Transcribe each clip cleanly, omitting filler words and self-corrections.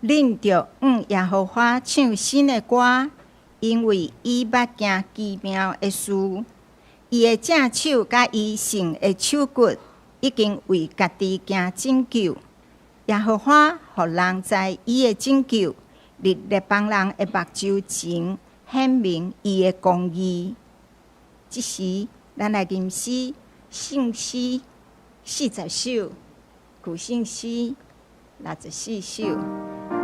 恁着耶和华唱新的歌，因为伊捌行奇妙的事。伊的正手甲伊神的手骨，已经为家己行拯救。耶和华互人知伊的拯救，立列邦人的目睭前显明伊的公义。即时，咱来吟诗、圣诗40首，古圣诗64首。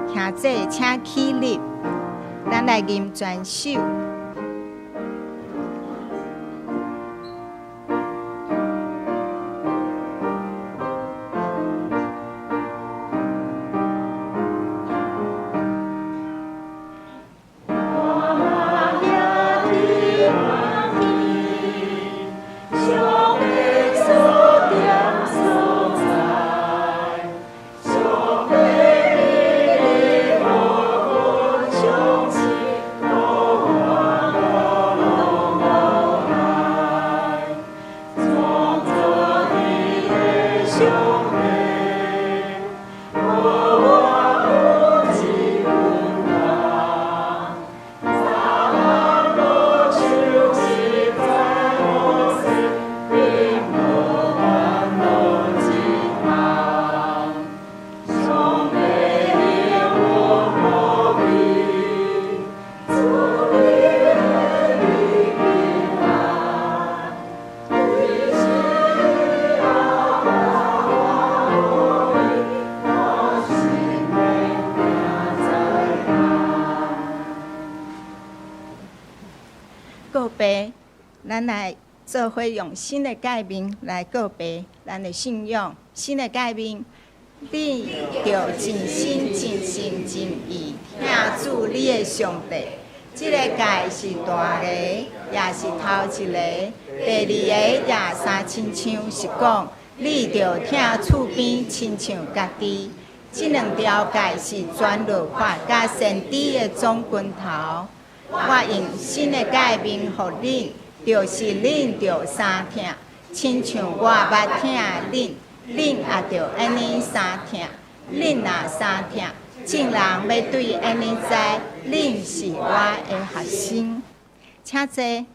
听这请起立，咱来吟全首。告别，咱来做伙用新的界面来告别咱的信仰。新的界面，你着尽心、尽性、尽意听主你的上帝。这个界是大个，也是头一个。第二个也三亲像是讲，你着听厝边亲像家己。这两条界是全律法甲先知的总拳头。我用新的界面互恁，就是恁着三听，亲像我捌听恁，恁也着安尼三听。恁若三听，众人要对安尼知，恁是我的学生。请坐。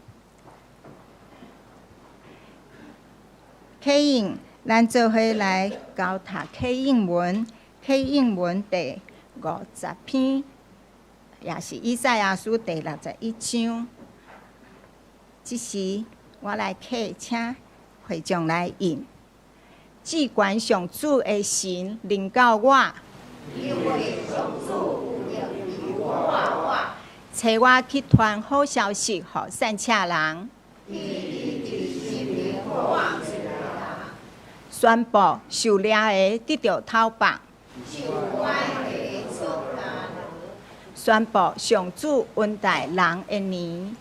启应，咱做伙来交读启应文。启应文第50篇。也是以赛亚书第61章。即时我来启，请会众来引。至关上主的神临到我，因为上主有与我话我，找我去传好消息，互散车人。宣布受掠的得到讨放。宣布上主恩待人的年，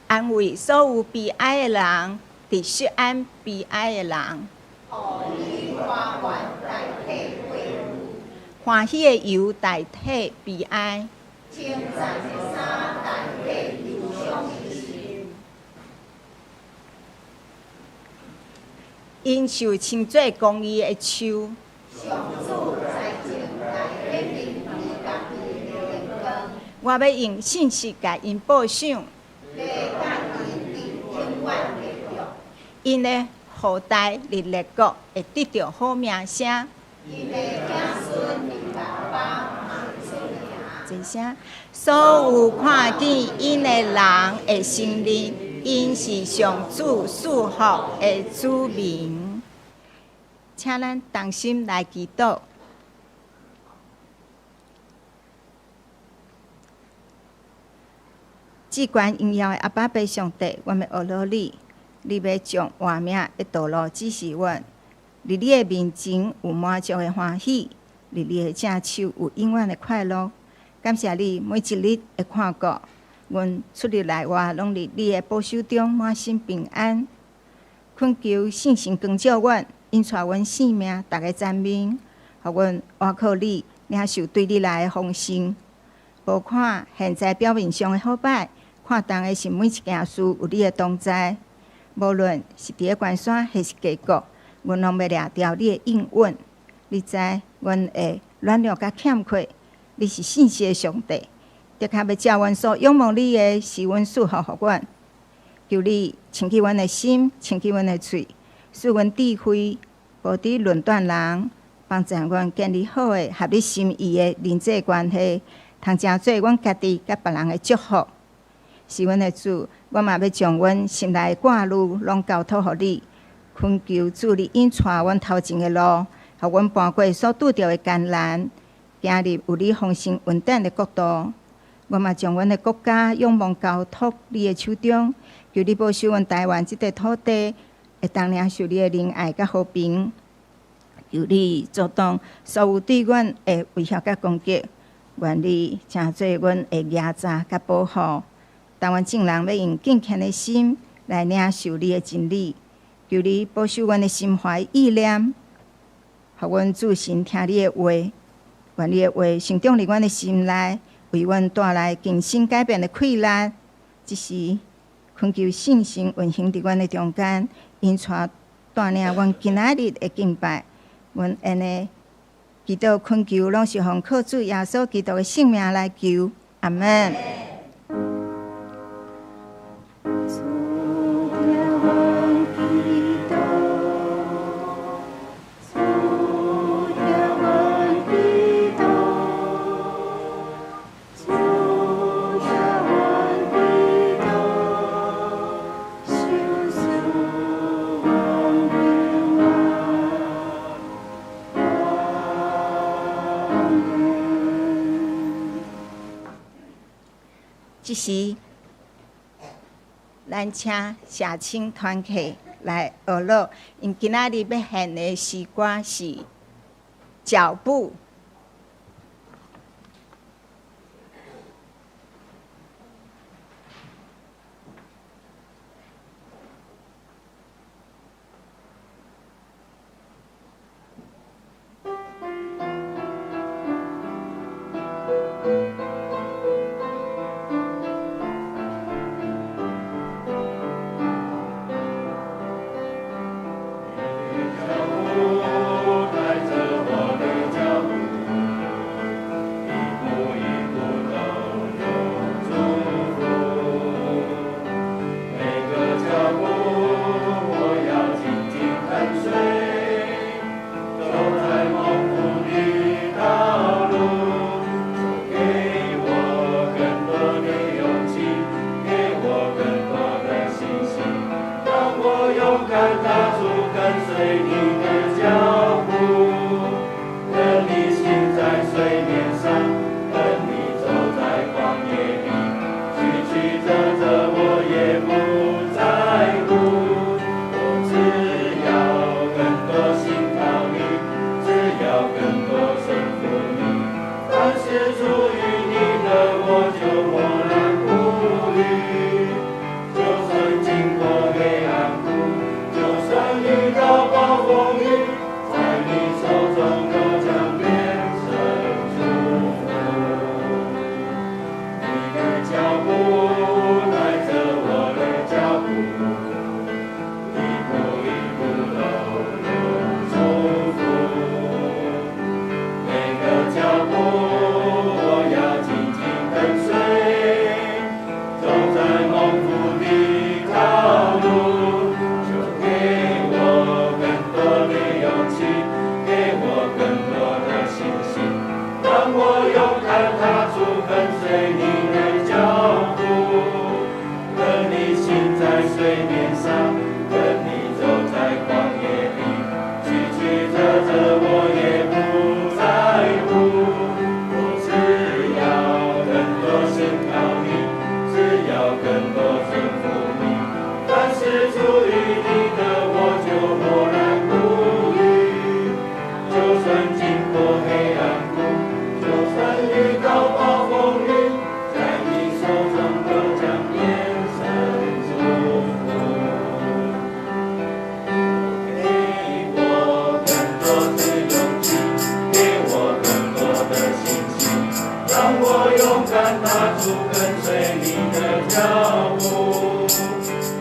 安慰所有悲哀的人，伫锡安悲哀的人，欢喜的油代替悲哀，因受称作公义的树。我要用信息甲因报赏，因的后代日列国会得到好名声。这声，所有看见因的人会承认，因是上主赐福的子民。请咱同心来祈祷。至关荣耀的阿爸爸上帝，我们学罗你，你要将活命的道路指示阮，伫你的面前有满足的欢喜，伫你的正手有永远的快乐。感谢你每一日的看顾，阮出入内外拢伫你的保守中满心平安。恳求圣神光照阮，引带阮性命，逐个赞美，互阮倚靠你，领受对你来的丰盛。无看现在表面上的好歹，看重的是每一件事有你的同在。无论是伫个悬山还是低谷，阮拢要掠着你的应允。你知阮会软弱甲欠缺，你是信实的上帝，的确要照阮所仰望你的，是阮赐福互阮。求你清起阮的心，清起阮的嘴，使阮智慧无伫论断人，帮助阮建立好的合你心意的人际关系，通成做阮家己甲别人的祝福。是阮的主，我嘛要将阮心内的挂虑拢交托互你，恳求主你引带阮头前的路，互阮搬过所拄着的艰难，行入有你丰盛稳定的国度。我嘛将阮的国家仰望交托你的手中，求你保守阮台湾这块土地，会当领受你的仁爱甲和平。求你阻挡所有对阮的威胁甲攻击，愿你成做阮的压榨甲保护。但阮众人要用敬虔的心来领受你的真理，求你保守阮的心怀意念，互阮注心听你的话，愿你的话成长伫阮的心内，为阮带来更新改变的快乐。即时恳求圣神运行伫阮的中间，引带领阮今仔日的敬拜。阮安尼祈祷恳求，拢是奉靠主耶稣基督的圣名来求，阿门。即时，咱请社青团契来学乐，因今仔日要献的诗歌是脚步。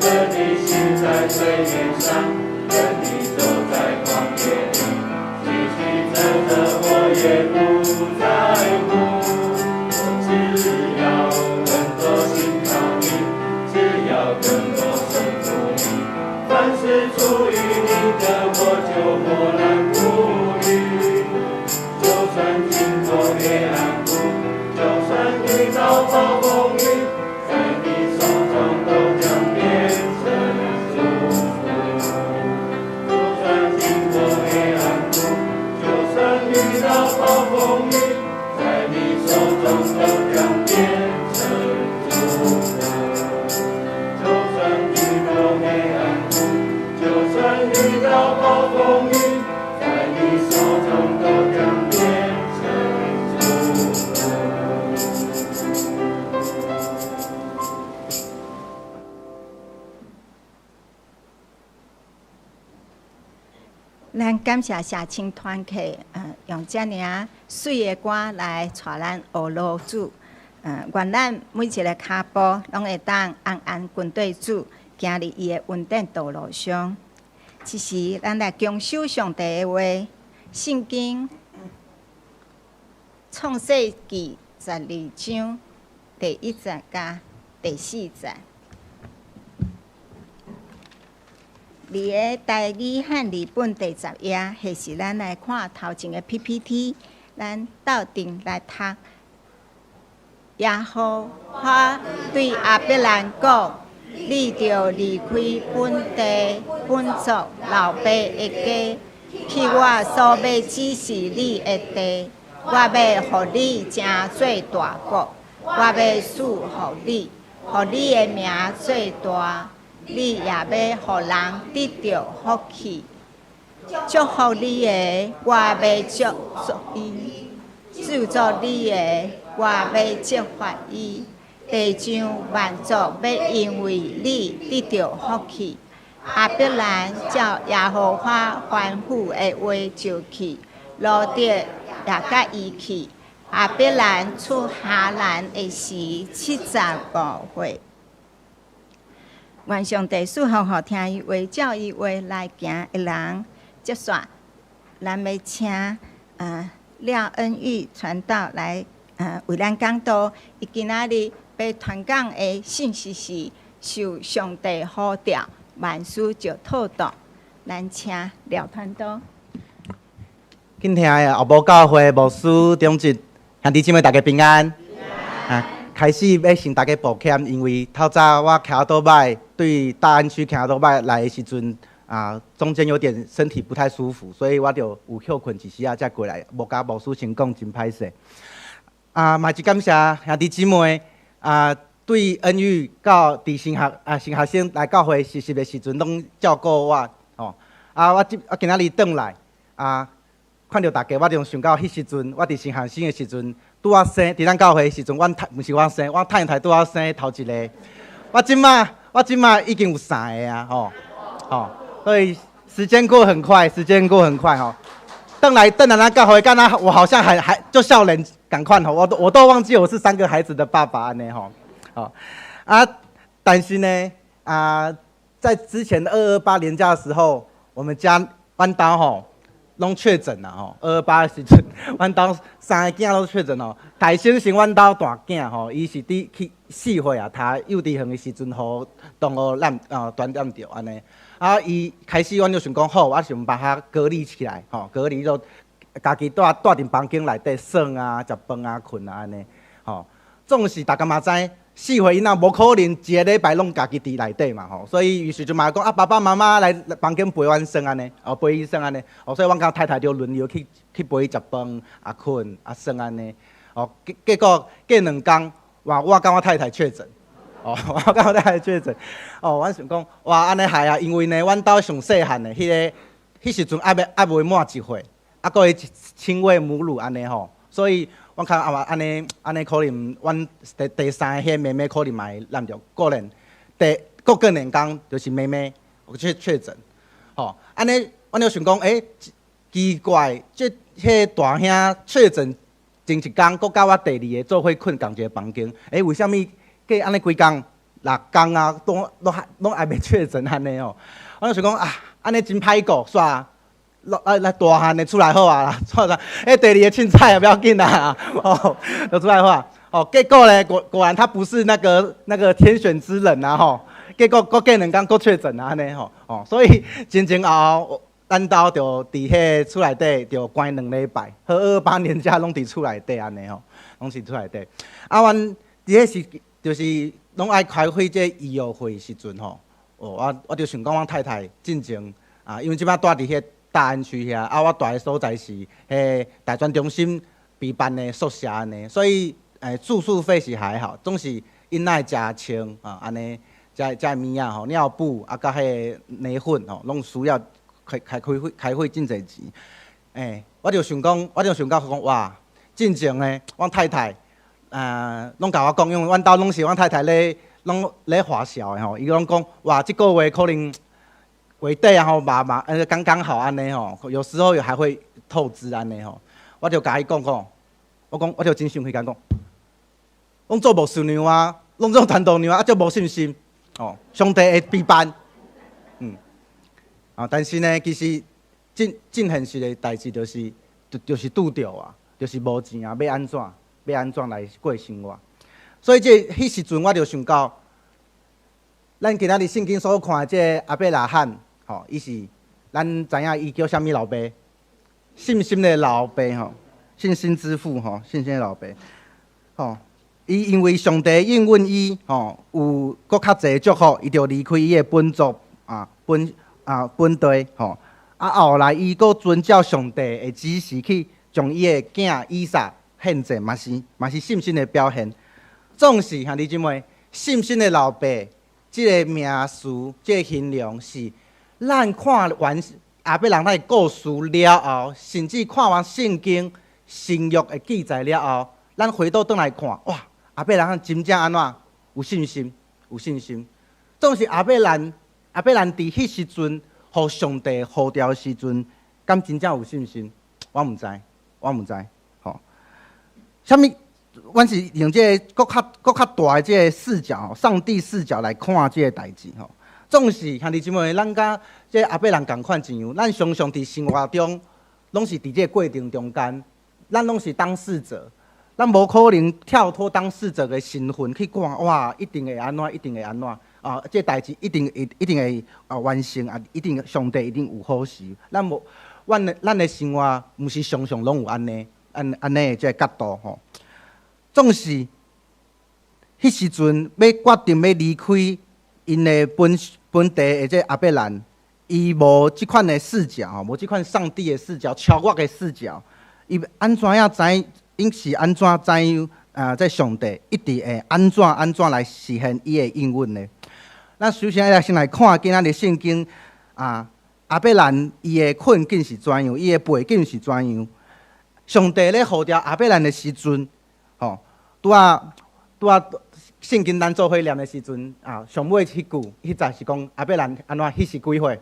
跟你行在水面上，跟你走在的我就默然不语。就算经过黑暗谷，就算遇到暴风雨，在你手中都将变成祝福。就算经过黑暗谷，就算遇到暴风雨，在你手中都将变成祝福。就算遇过黑暗谷，就算遇到暴风雨，在你手中都将变成祝福。咱感谢社青团契，用遮尔水的歌来带咱学路主。愿咱每一个脚步拢会当安安跟对主，行入伊的稳定道路上。此时，咱来恭守上帝的话，圣经创世纪12章第1节甲第4节。伫个台语和日本第10页，迄是咱来看头前的 PPT， 咱斗阵来读。耶和华对亚伯兰讲：你着离开本地本族老爸的家，去我所要指示你的地。我要予你成做大国，我要赐予你，予你的名做大。你也要予人得到福气，祝福你的，我要祝福伊；咒诅你的，我要责罚伊。地上万族要因为你得到福气。亚伯兰照耶和华吩咐的话就去，罗得也甲伊去。亚伯兰出哈兰的时75岁。愿上帝赐福互听伊话、照伊话来行的人，接续咱要请廖恩玉传道来为咱讲道。伊今仔日要传讲的信息是受上帝呼召，万事就妥当。咱请廖传道。敬听的后母教会牧师长职兄弟姊妹大家平安。开始要向大家抱歉，因为透早我徛倒摆，对大安区徛倒摆来的时阵中间有点身体不太舒服，所以我就有休困一时才过来，无甲牧师先讲，真歹势。嘛是感谢兄弟姊妹对恩雨到伫神学生来教会实习的时阵，拢照顾我我今仔日转来看到大家，我就想到迄时阵，我伫神学生的时阵，拄仔生，伫咱教会的时阵，毋是我生，我太太拄仔生头一个。我即马已经有3个所以时间过很快，转来咱教会，敢若我好像还就少年赶快我都忘记我是3个孩子的爸爸安尼但是呢在之前的228连假的时候，我们家弯刀拢确诊啦228的时阵，阮兜3个囝拢确诊大先生阮兜大囝伊是去4岁读幼稚园的时阵，互同学传染着安尼。伊开始阮就想讲好，我想把他隔离起来隔离就家己住伫房间内底耍食饭困安尼总是大家嘛知，4岁囡仔无可能一个礼拜拢家己伫内底嘛所以于是就嘛讲爸爸妈妈来房间陪阮耍安尼陪伊耍安尼所以阮甲太太就轮流去陪伊食饭困耍安尼结果过2天我甲我太太确诊我甲我太太确诊阮想讲哇安尼害因为呢阮兜上细汉的迄时阵还未满1岁佫会亲喂母乳安尼所以我看安尼可能阮第3个迄妹妹可能嘛会染着，过2天就是妹妹确诊安尼阮就想讲奇怪，迄大兄确诊前1天，佫甲我第2个做伙困同一个房间，为什么过安尼几天6天拢还未确诊安尼我就想讲安尼真歹过，煞来大汉的出来好啦，错啦，第2个凊彩不要紧啦就出来好结果呢果然他不是那个天选之人结果过2天佫确诊安尼所以前后咱兜就伫迄厝内底就关2礼拜，好228年假拢伫厝内底安尼吼，拢是厝内底。啊，阮伫迄时就是拢爱开会这医药会时阵吼，我就想讲，阮太太进前啊，因为即摆住伫迄大安区遐，啊，我住的所在是迄大专中心备办的宿舍安尼，所以住宿费是还好，总是因爱食清啊安尼，遮物仔吼，尿布啊，甲迄奶粉吼，拢需要开会真侪钱。我就想讲，哇，进前呢，阮太太拢甲我讲，因为阮兜拢是阮太太拢咧花销的吼，伊拢讲，哇，即个月可能月底啊吼，刚刚好安尼吼，有时候还会透支安尼吼，我就甲伊讲，我就真生气，甲讲，拢做无顺样啊，拢做传道样啊，足无信心哦，上帝会陪伴，但是呢，其实真现实的代志就是拄着啊，就是无钱啊，要安怎来过生活？所以迄时阵我就想到，咱今仔日圣经所看的这阿伯拉罕，吼，伊是咱知影伊叫啥物老爸？信心的老爸吼，信心之父吼，信心的老爸，吼，伊因为上帝应允伊，吼，有搁较济祝福，伊就离开伊的本族本地，吼，后来伊搁遵照上帝的指示去将伊的囝以撒献祭，嘛是信心的表现。总是兄弟姊妹，信心的老爸，这个名词，这个形容是咱看完阿伯人的故事了后，甚至看完圣经神约的记载了后，咱回头转来看，哇，阿伯人真正安怎有信心，有信心。总是阿伯人伫迄时阵，互上帝呼召时阵，敢真正有信心？我毋知，吼。啥物？阮是用这个搁较大的这个视角，上帝视角来看这个代志吼。总是兄弟姊妹，咱甲这阿伯人共款一样，咱常常伫生活中，拢是伫这个过程中间，咱拢是当事者，咱无可能跳脱当事者的身份去讲，哇，一定会安怎，一定会安怎啊！这代志一定会完成啊！一定上帝一定有好事。咱的生活，毋是常常拢有安尼的这个角度吼。总是迄时阵要决定要离开因的本地的这阿伯兰，伊无即款的视角，无即款上帝的视角、超越的视角，伊安怎样知？因是安怎知影这上帝一直会安怎来实现伊的应允呢？咱首先先来看今仔日圣经阿伯兰伊的困境是怎样，伊的背景是怎样？上帝咧呼召阿伯兰的时阵。吼，拄啊，圣经咱做伙念的时阵上尾迄句，迄则是讲阿伯兰安怎？迄是几岁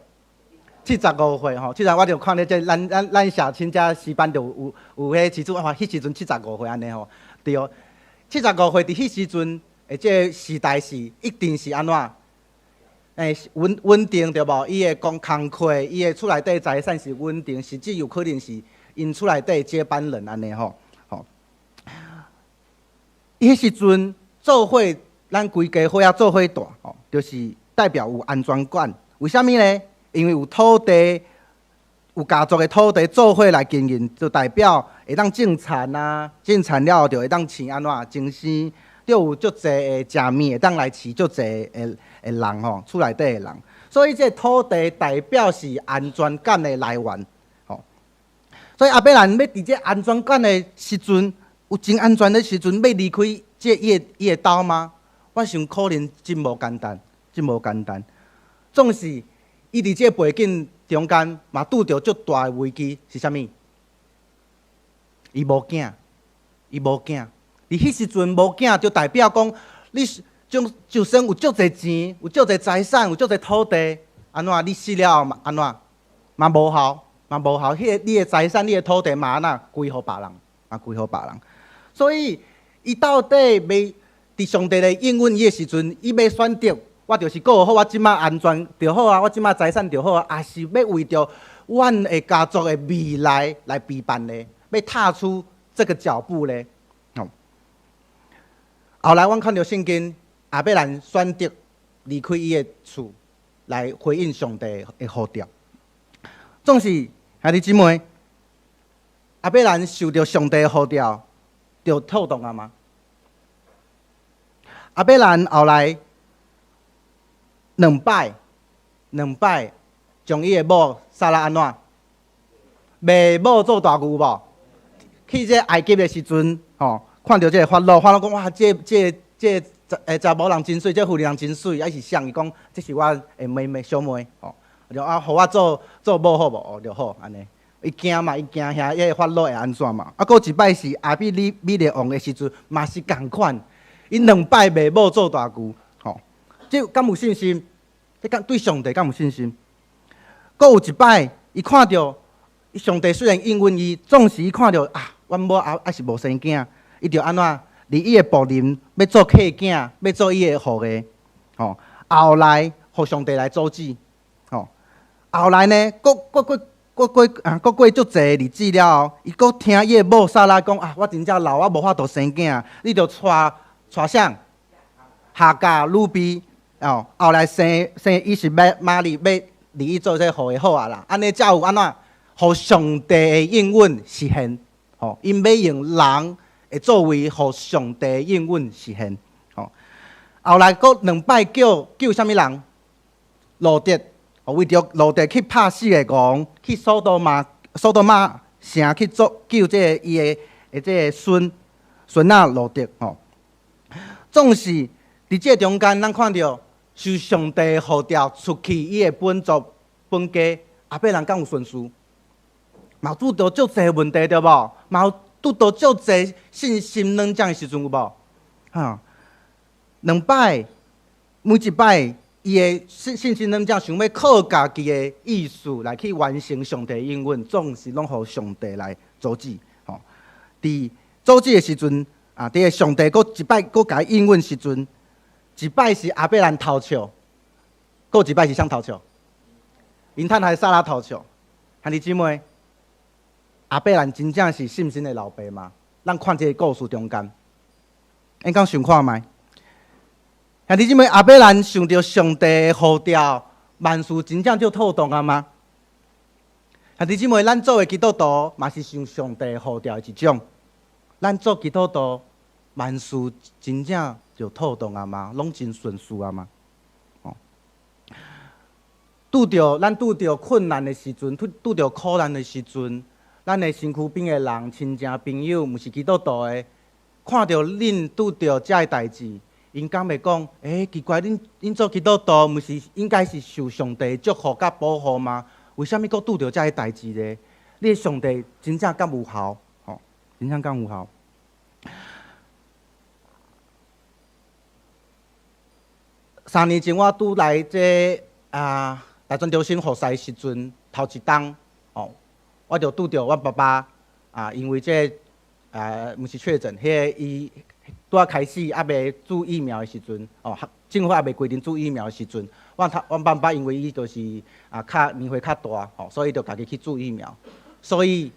？75岁吼，我就看咧这咱社青遮诗班就有迄时阵迄时阵75岁安尼吼，对哦，75岁伫迄时阵这时代是一定是安怎？稳定对无？伊的工课，伊的厝内底财产是稳定，甚至有可能是因厝内底接班人安尼吼。迄时阵做伙，咱规家伙仔做伙大吼，就是代表有安全感。为虾米呢？因为有土地，有家族的土地做伙来经营，就代表会当种田啊，种田了后就会当饲安怎精生，就有足侪的食物会当来饲足侪的人吼，厝内底的人。所以这土地代表是安全感的来源吼。所以阿伯兰要伫这安全感的时阵。有真安全的时阵，要离开这伊的岛吗？我想可能真无简单，总是伊伫这背景中间嘛拄着足大的危机是啥物？伊无囝。伫迄时阵无囝，就代表讲你就算有足侪钱，有足侪财产，有足侪土地，安怎？你死了后安怎？嘛无效。你的财产、你的土地嘛安怎归互别人？所以，伊到底要伫上帝的应允伊的时阵，伊要选择我就是过好，我即马安全就好啊，我即马财产就好啊，还是要为着阮的家族的未来来陪伴呢？要踏出这个脚步呢？后来，阮看到圣经，阿伯兰选择离开伊的厝，来回应上帝的呼召。总是兄弟姊妹，阿伯兰受到上帝的呼召，就透动啊嘛。阿伯兰后来两摆将伊的某杀了安怎？卖某做大牛无？去这埃及的时阵，看到这个法老讲哇，这查某人真水，这妇人真水，还是像伊讲，这是我的妹妹小妹，就互我做某好无？就好安尼。伊惊嘛，伊惊遐迄个法老会安怎嘛？啊，佫一摆是阿比米勒王的时阵，嘛是共款，因两摆卖某做大牛，这敢有信心？这敢对上帝敢有信心？佫有一摆，伊看到上帝虽然应允伊，总是伊看到啊，阮某还是无生囝，伊就安怎？伫伊的仆人要做客囝，要做伊的后裔，后来互上帝来阻止，后来呢，佫过足济日子了后，伊佫听伊的某撒拉讲啊，我真正老，我无法度生囝，你着带啥？夏甲、鲁比，后来生伊是玛丽，要立伊做这后裔好啊啦，安尼才有安怎？互上帝的应允实现，因要用人的作为，互上帝的应允实现。后来佫两摆叫啥物人？罗德，为着罗德去拍死个王，去索多玛城去救这伊的这孙仔罗德。总是伫这中间，咱看到受上帝呼召出去伊的本族本家，阿伯人敢有顺遂？嘛拄到足侪问题对无？嘛有拄到足侪信心软弱的时阵有无？两摆，每一摆伊的信心软弱，想要靠家己的意思来去完成上帝的应允，总是拢互上帝来阻止。伫阻止的时阵，伫个上帝佫一摆佫甲伊应允时阵，一摆是阿伯兰偷笑，佫一摆是啥偷笑？因太太撒拉偷笑。兄弟姊妹，阿伯兰真正是信心的老爸吗？咱看这个故事中间，应该想看觅。兄弟姊妹，阿伯兰想到上帝的呼召，万事真正就透动啊吗？兄弟姊妹，咱做的基督徒嘛是想上帝的呼召的一种。咱做基督徒，万事真正就透动啊吗？拢真顺遂啊吗？咱拄着困难的时阵，拄着苦难的时阵，咱的身躯边的人、亲戚朋友，毋是基督徒的，看到恁拄着遮个代志，因敢会讲：奇怪，恁做基督徒，毋是应该是受上帝祝福甲保护吗？为什么佫拄着遮个代志呢？你的上帝真正敢有效？真正敢有效？3年前我拄来这大专中心复赛时阵，头一冬我就拄着阮爸爸因为这毋是确诊，迄个伊拄啊开始还未注疫苗的时阵，政府还未规定注疫苗的时阵，阮爸爸因为伊就是年岁较大，所以就家己去注疫苗，所以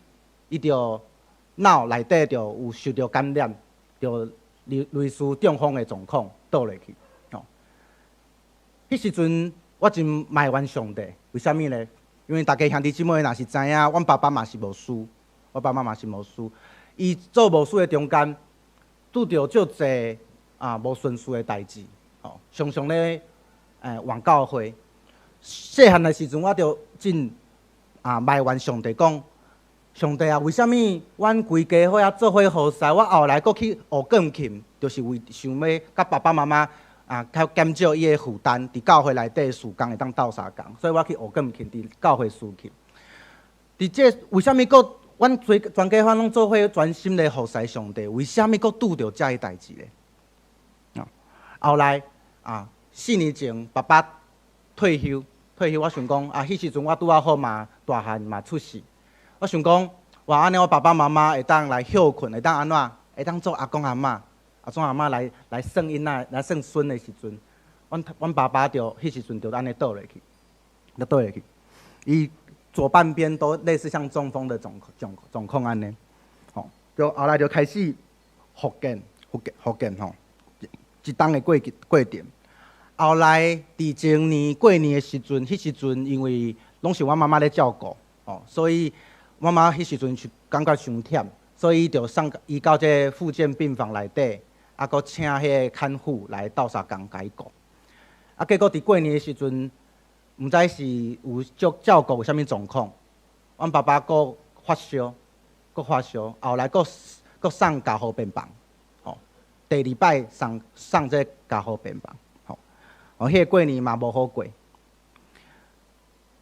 伊就脑内底就有受到感染，就类似中风的状况倒落去。迄时阵我真埋怨上帝，为虾米呢？因为大家兄弟姊妹若是知影，阮爸爸嘛是无输，我爸妈嘛是无输。伊做无输的中间，拄着足侪无顺遂的代志，常常咧冤教会。细汉的时阵，我就真埋怨上帝讲：上帝啊，为虾米阮规家伙做伙好势，我后来搁去学钢琴，就是为想要甲爸爸妈妈较减少伊的负担，伫教会内底事工会当斗相共，所以我去学钢琴，伫教会事琴。伫这为虾米搁阮全家伙拢做伙专心咧服侍上帝？为虾米搁拄着遮个代志咧？后来4年前爸爸退休，我想讲迄时阵我拄好嘛，大汉嘛出世，我想讲哇，安尼我爸爸妈妈会当来休困，会当安怎？会当做阿公阿嬷。阿公阿嬷来算囡仔、来算孙的时阵，阮爸爸就迄时阵就安尼倒落去，伊左半边都类似像中风的状况安尼，就后来就开始复健，一冬的过程。后来伫前年过年的时阵，迄时阵因为拢是阮妈妈咧照顾，所以妈妈迄时阵是感觉伤忝，所以就送伊到这复健病房内底，啊，搁请迄个看护来斗相共解顾。啊，结果伫过年的时阵，毋知是有照顾有啥物状况，阮爸爸搁发烧，后来搁送加护病房，第二摆送这加护病房，迄个过年嘛无好过。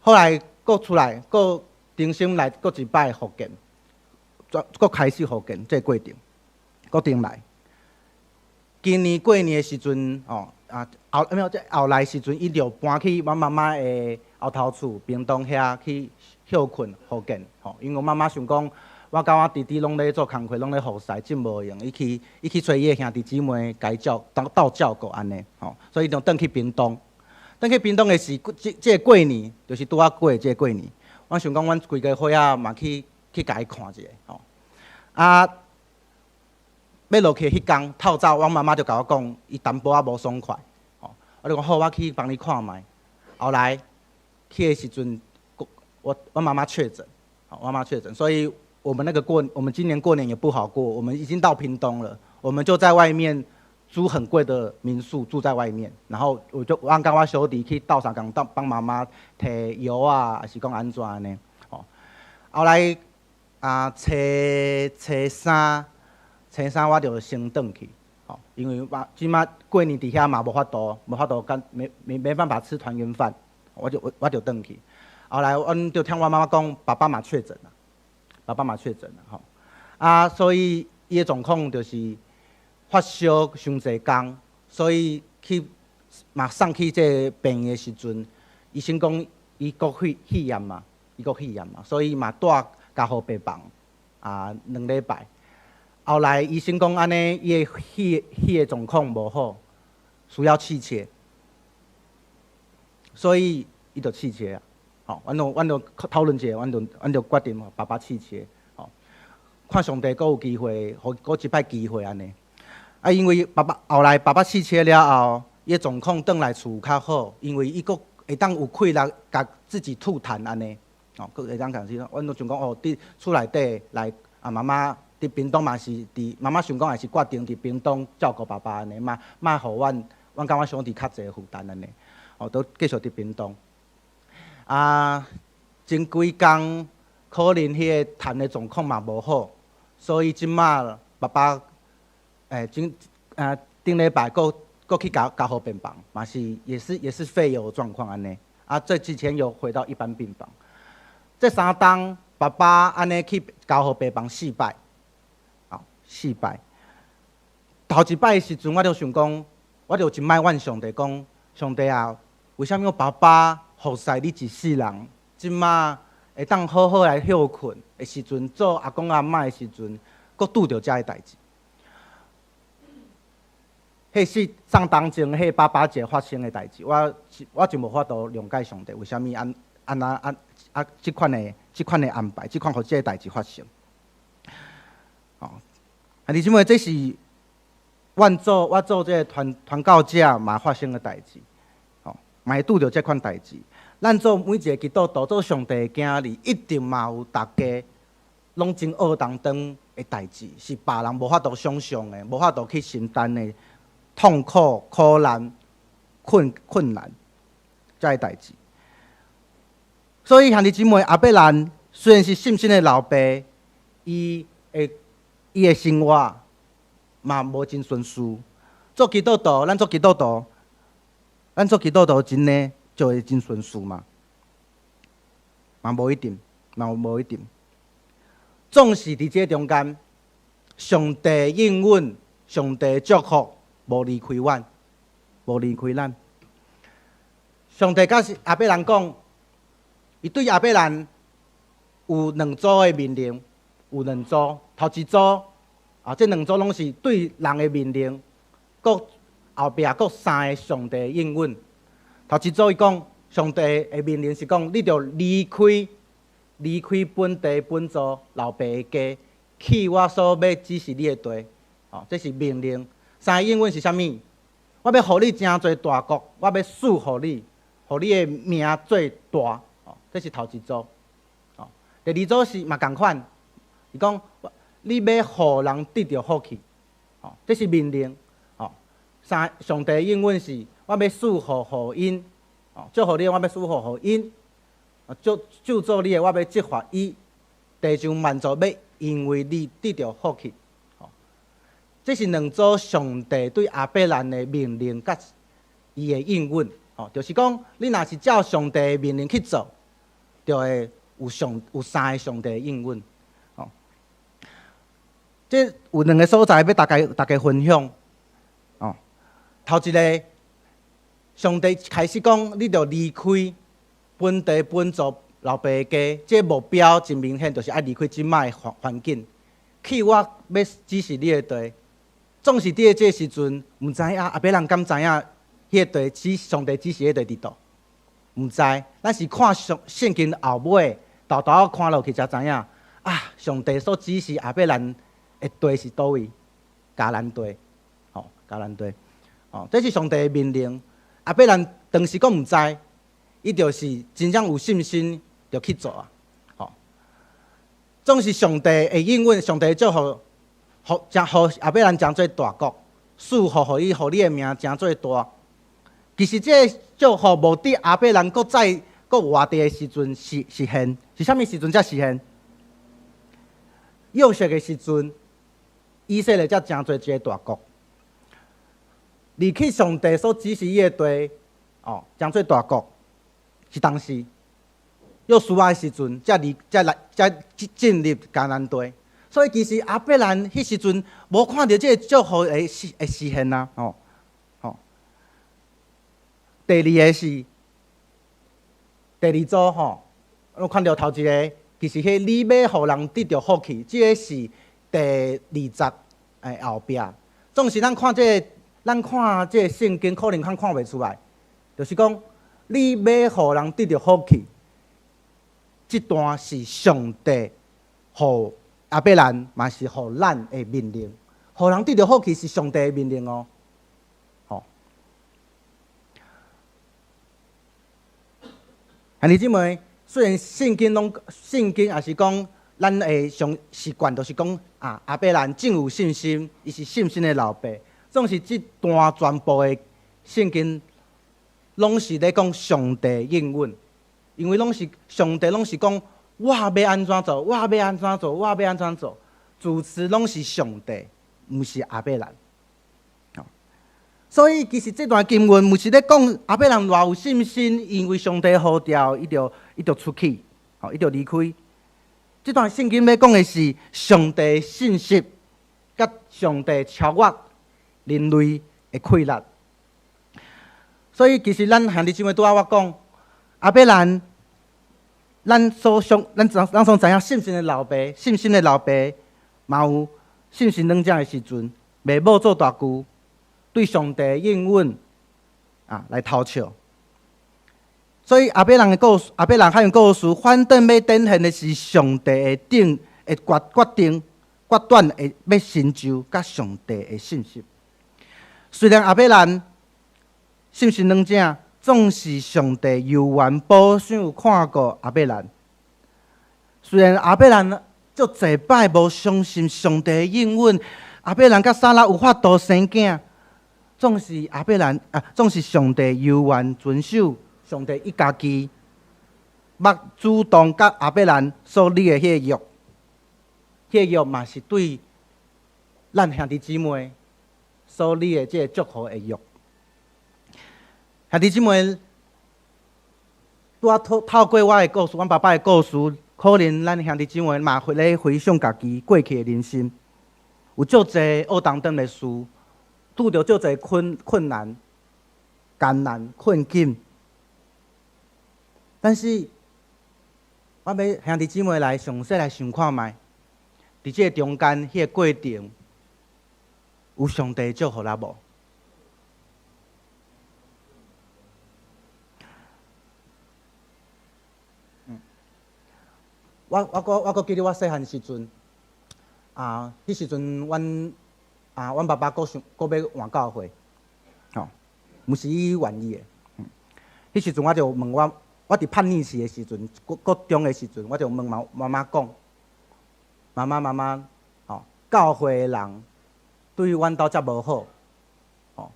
后来搁出来，搁重新来，搁一摆复健，搁开始复健这个过程，搁重来。今年过年的时阵，后来时阵，伊就搬去阮妈妈的后头厝屏东遐去休困复健，因为妈妈想讲，我甲我弟弟拢咧做工课，拢咧服侍，真无用，伊去找伊的兄弟姊妹家斗照顾安尼，所以就转去屏东。转去屏东的是这个过年，就是拄仔过这个过年。我想讲，阮规家伙仔嘛去甲伊看一下，要落去迄天透早，阮妈妈就甲我讲，伊淡薄仔无爽快，我就讲好，我去帮你看卖。后来去的时阵，我妈妈确诊，妈妈确诊，所以我们今年过年也不好过。我们已经到屏东了，我们就在外面租很贵的民宿，住在外面。然后我跟我小弟去斗相共帮妈妈摕药啊，还是讲安怎安尼。后来初三我就先转去，因为即马过年伫遐嘛无法度没办法吃团圆饭，我就转去。后来阮就听我妈妈讲，爸爸嘛确诊了，所以伊的状况就是发烧伤济天，所以送去这病院的时阵，医生讲伊国肺炎嘛，所以嘛带加护病房2礼拜。后来医生讲安尼，伊的肺的状况无好，需要气切，所以伊就气切啊。阮就讨论一下，阮就决定爸爸气切，看上帝阁有机会，阁一摆机会安尼。因为后来爸爸气切了后，伊的状况转来厝较好，因为伊阁会当有气力，甲自己吐痰安尼，阁会当讲是，阮就想讲伫厝内底来妈妈。伫屏东嘛是妈妈想讲也是决定伫屏东照顾爸爸安尼，莫互阮甲我兄弟较侪负担安尼，都继续伫屏东。前几工可能迄个痰的状况嘛无好，所以即马爸爸顶礼拜阁去加护病房，嘛是也是肺有状况安尼。这之前有回到一般病房。这3天爸爸安尼去加护病房4摆。4摆，头一摆的时阵，我就想讲，我就真摆怨上帝讲，上帝啊，为什么爸爸服侍你一世人，即马会当好好来休困的时阵，做阿公阿嬷的时阵，阁拄着遮个代志？迄3天前，迄爸爸节发生的代志，我就无法度谅解上帝为什么即款的安排，即款互即个代志发生。弟兄姊妹，这是我做这个传教者嘛发生的代志，嘛会拄着这款代志。咱做每一个基督徒，做上帝的囝儿，一定嘛有大家拢真恶当当的代志，是别人无法度想象的，无法度去承担的痛苦、苦难、困难，这个代志。所以兄弟姊妹，阿伯兰虽然是信心的老爸，伊的生活嘛无真顺遂。做基督徒，咱做基督徒真呢就会真顺遂嘛？嘛无一定。总是伫这中间，上帝应允、上帝祝福，无离开咱。上帝甲阿伯兰讲，伊对阿伯兰有2组的命令。有2组，头一组这2组拢是对人的命令，搁后壁搁3个上帝应允。头一组伊讲，上帝的命令是讲，你着离开本地本族老爸的家，去我所要指示你的地。这是命令。3个应允是啥物？我要互你真侪大国，我要赐互你，互你的名最大。这是头一组。第二组是嘛共款，伊讲你要互人得到福气，哦，这是命令，哦，上帝应允是，我要赐福互因，哦，祝福你，我要赐福互因，救助你的，我要责罚伊，地上万族要因为你得到福气，哦，这是两组上帝对亚伯兰的命令甲伊的应允，哦，就是讲你若是照上帝的命令去做，就会有三个上帝的应允，哦，这有两个所在要大家分享，哦，头一个，上帝开始讲，你着离开本地本族老爸的家，这目标真明显，就是爱离开即摆的环境，去我要指示你的地。总是伫这个时阵，毋知影阿伯人敢知影迄个地上帝指示迄个地伫倒，毋知。咱是看圣经后尾，豆豆看落去才知影啊，上帝所指示阿伯人的地是倒位？迦南地，吼，迦南地，哦，这是上帝的命令。阿伯人当时讲毋知，伊就是真正有信心，就去做啊，吼。总是上帝会应允，上帝祝福。互阿伯兰将做大国，赐福互伊，互你的名将做大。其实这个祝福无伫阿伯兰搁活地的时阵实现，是啥物时阵才实现？幼小的时阵，以色列才将做一个大国。离去上帝所指示伊的地，哦，将做大国，是当时约书亚的时阵才进入迦南地。所以其实阿伯兰迄时阵无看到这个祝福会实现呐，吼，吼。第二个是第二组吼，我看到头一个，其实迄你要互人得到福气，这个是第20后壁。总是咱看这个圣经，可能看袂出来，就是讲你要互人得到福气，这段是上帝互。阿伯兰嘛是互咱的命令，互人得到福气是上帝的命令哦。吼，兄弟姊妹，虽然圣经也是讲咱的上习惯，就是讲阿伯兰真有信心，伊是信心的老爸。总是这段全部的圣经，拢是咧讲上帝应允，因为上帝拢是讲。我要安怎做？我要安怎做？我要安怎做？主持拢是上帝，毋是阿伯兰。所以其实这段经文毋是咧讲阿伯兰偌有信心，因为上帝呼召，伊就出去，伊就离开。这段圣经要讲的是上帝信息，甲上帝超越人类的困难。所以其实咱兄弟姊妹拄仔我讲阿伯兰。咱所知影信心的老爸，嘛有信心软弱的时阵，袂某做大句，对上帝应允来偷笑。所以阿伯人还用故事，反正要展现的是上帝的决断的要成就，甲上帝的信息。虽然阿伯兰信心软弱。总是上帝犹原保守看过阿伯兰。虽然阿伯兰足侪摆无相信上帝的应允，阿伯兰甲撒拉有法度生囝，总是上帝犹原遵守上帝伊家己，捌主动甲阿伯兰所立的迄个约，迄个约嘛是对咱兄弟姊妹所立的这个祝福的约。兄弟姊妹，透过我的故事，阮爸爸的故事，可能咱兄弟姊妹嘛会咧回想家己过去的人生，有足侪学当中的事，拄着足侪困难、艰难、困境。但是，我要兄弟姊妹来详细来想看卖，伫这中间迄个过程，有上帝祝福咱无？我记得我细汉时阵，迄时阵阮爸爸搁要换教会，吼，毋是伊愿意的。迄时阵我就问我伫叛逆期的时阵，国中的时阵，我就问妈妈讲，妈妈，哦，教会的人对阮兜遮无好，哦，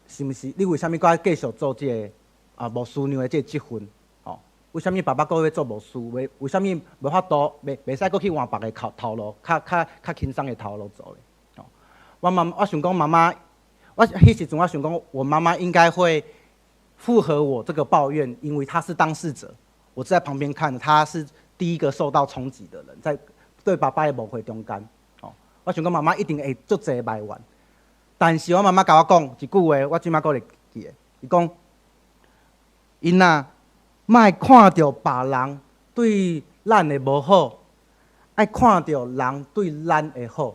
是毋是？你为虾米搁继续做这个牧师娘的这个职分？哦，为虾米爸爸搁要做牧师？为虾米无法度袂使搁去换别个头路，较轻松的头路走咧？哦，我想讲妈妈，我迄时阵我想讲，我妈妈应该会附和我这个抱怨，因为她是当事者，我在旁边看着，她是第一个受到冲击的人，在对爸爸的误会中间。哦，我想讲妈妈一定会足侪埋怨，但是我妈妈甲我讲一句话，我即摆搁会记的。伊讲，囡仔，莫看到别人对咱的无好，爱看到人对咱的好。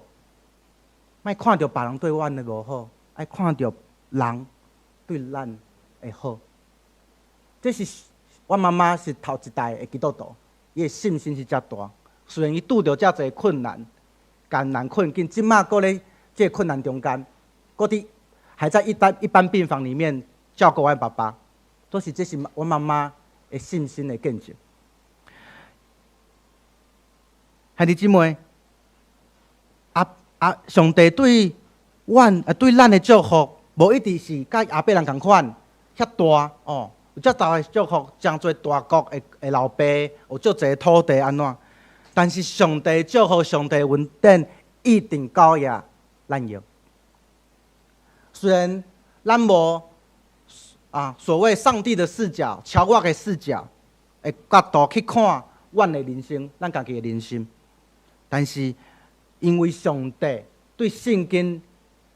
莫看到别人对阮的无好，爱看到人对咱的好。这是我妈妈是头一代的基督徒，伊的信心是遮大。虽然伊拄着遮侪困难、艰难困境，即马搁咧这困难中间，搁伫还在一般病房里面照顾阮爸爸，这是我妈妈的信心的见证。兄弟姊妹，上帝对对咱的祝福，无一直是甲阿伯人共款遐大哦。有遮大的祝福，真侪大国的老爸，有足侪土地安怎？但是上帝祝福、上帝恩典一定高压咱用。虽然咱无所谓上帝的视角、超越的视角的角度去看阮的人生，咱家己的人生，但是因为上帝对圣经、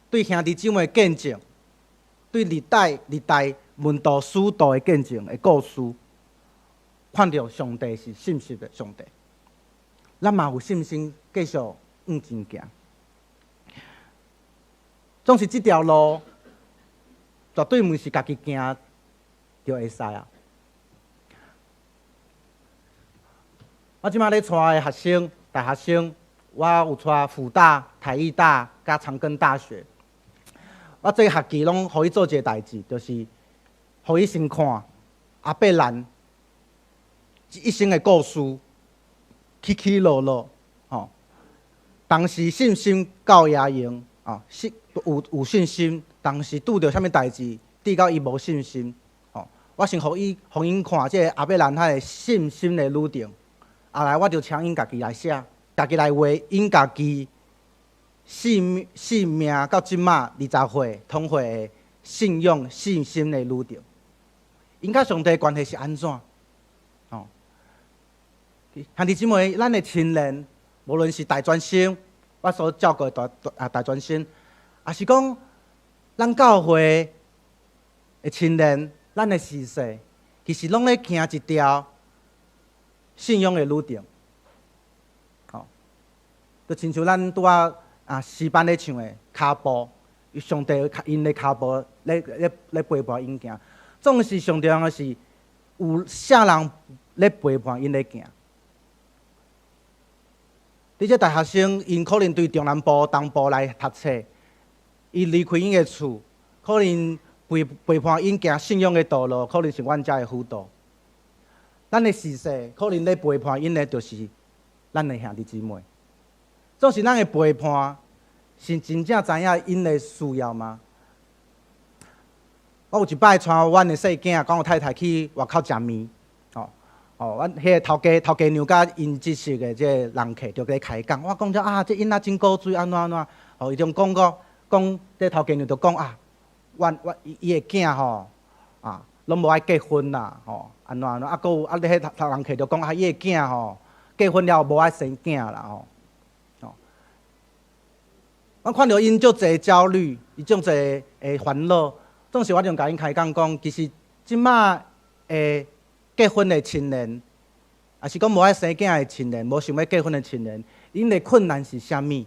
对兄弟姊妹的见证，对历代门徒使徒的见证的故事，看到上帝是信实的上帝，咱嘛有信心继续往前行。总是这条路，绝对毋是家己行就会使啊！我即摆咧带的学生、大学生，我有带辅大、台艺大、甲长庚大学。我这个学期拢互伊做一个代志，就是互伊先看阿伯兰一生的故事，起起落落，吼。当时信心到野用，有信心，当时拄着啥物代志，抵到伊无信心，吼。我先互因看这个阿伯兰他的信心的旅程，后来我就请因家己来写，家己来画因家己性命到即马20岁通会的信用信心的旅程。因甲上帝的关系是安怎？哦，兄弟姊妹，咱的亲人，无论是大专生，我所照顾的大专生，也是讲咱教会的亲人，咱的事世，其实拢咧行一条信仰的旅程。哦，就亲像咱拄诗班咧唱的脚步，上帝因的脚步咧陪伴因行。总是上重要的是，有啥人咧陪伴因咧行。伫这大学生，因可能对中南部、东部来读册，伊离开因的厝，可能陪伴因行信仰的道路，可能是阮遮的辅导。咱的事世，可能咧陪伴因的，就是咱的兄弟姊妹。总是咱的陪伴，是真正知影因的需要吗？我有一摆带阮的细囝，讲我太太去外口食面，阮迄个头家娘甲因即熟的这个人客就咧开讲，我讲着这囡仔真古锥安怎，伊就讲这头家娘就讲伊的囝拢无爱结婚啦，安怎，搁有迄头人客就讲伊的囝结婚了无爱生囝啦，我看到因足侪焦虑，伊足侪的烦恼。总是我就甲因开讲，其实即马诶结婚的亲人，也是讲无爱生囝的亲人，无想要结婚的亲人，因的困难是啥物？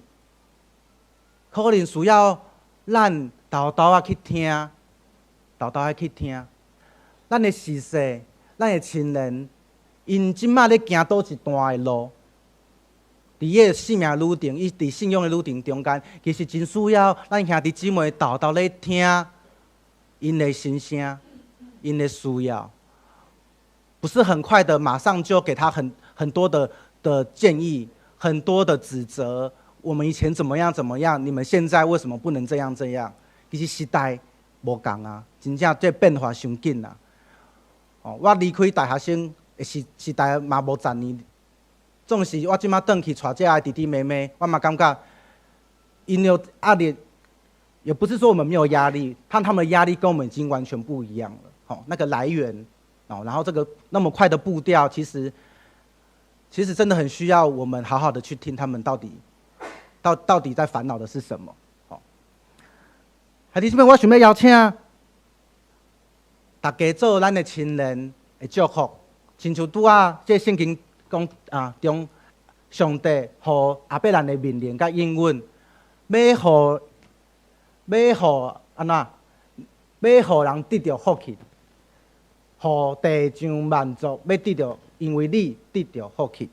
可能需要咱豆豆去听，咱的事世，咱的亲人，因即马咧行倒一段的路，伫迄个生命旅程，伊伫信仰的旅程中间，其实真需要咱兄弟姊妹豆豆咧听。因的心声，因的需要，不是很快的马上就给他很多的建议，很多的指责。我们以前怎么样怎么样，你们现在为什么不能这样这样？其实时代无同啊，真正这变化伤紧啊。哦，我离开大学生的时代嘛无10年，总是我即马转去带这些弟弟妹妹，我嘛感觉因有压力，也不是说我们没有压力，他们的压力跟我们已经完全不一样了。哦，那个来源，哦，然后这个那么快的步调，其实真的很需要我们好好的去听他们到底在烦恼的是什么。哦，喺呢边我想要邀请大家做咱的亲人的祝福，亲像拄啊，这圣经讲啊，中上帝予阿伯兰的命令甲应允，要安怎？要人得到福气，予地上万族要得到，因为你得到福气。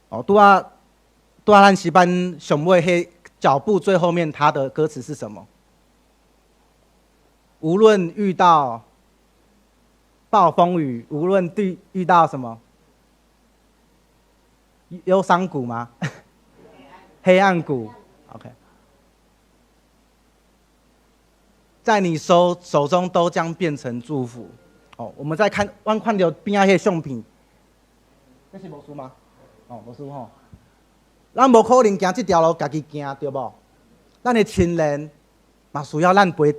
哦，拄啊，咱诗班上尾迄脚步最后面，它的歌词是什么？无论遇到暴风雨，无论遇到什么忧伤谷吗？黑暗谷 ，OK， 在你手中都将变成祝福。哦，我们再看，我看到边仔迄相片，这是无输吗？哦，无输吼。咱无可能行这条路家己行，对无？咱的亲人嘛需要咱陪。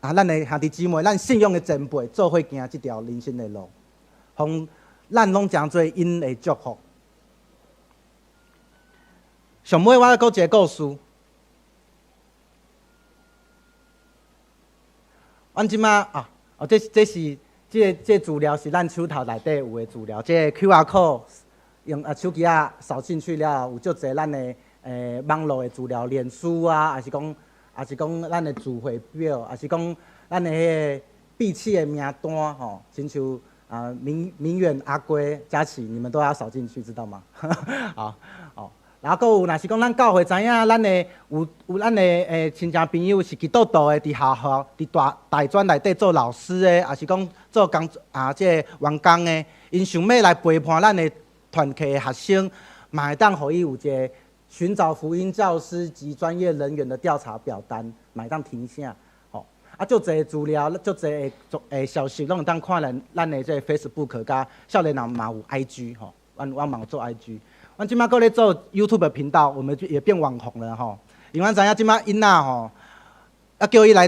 咱的兄弟姊妹，咱信仰的前辈，做伙行这条人生的路，互咱拢诚侪因的祝福。上尾我搁一个故事，阮即马这是这资料是咱手头内底有的资料，这 QR code 用手机扫进去了，有足侪咱的网络的资料，脸书啊，还是讲咱的聚会表，还是讲咱的迄个闭气的名单吼，亲像明远、阿龟、佳琪，你们都要扫进去，知道吗？好，然后搁有若是讲咱教会知影，咱的有咱的亲戚朋友是基督徒的，伫学校、伫大专内底做老师的，还是讲做工这个员工的，因想要来陪伴咱的团契的学生，嘛会当互伊有一个寻找福音教师及专业人员的调查表单，嘛会当提醒。吼，足侪资料，足侪的消息，拢会当看咱的这 Facebook 甲少年人嘛有 IG 吼，阮嘛有做 IG。阮即马搁咧做 YouTube 频道，我们也变网红了吼。因为咱知影即马囡仔吼，叫伊来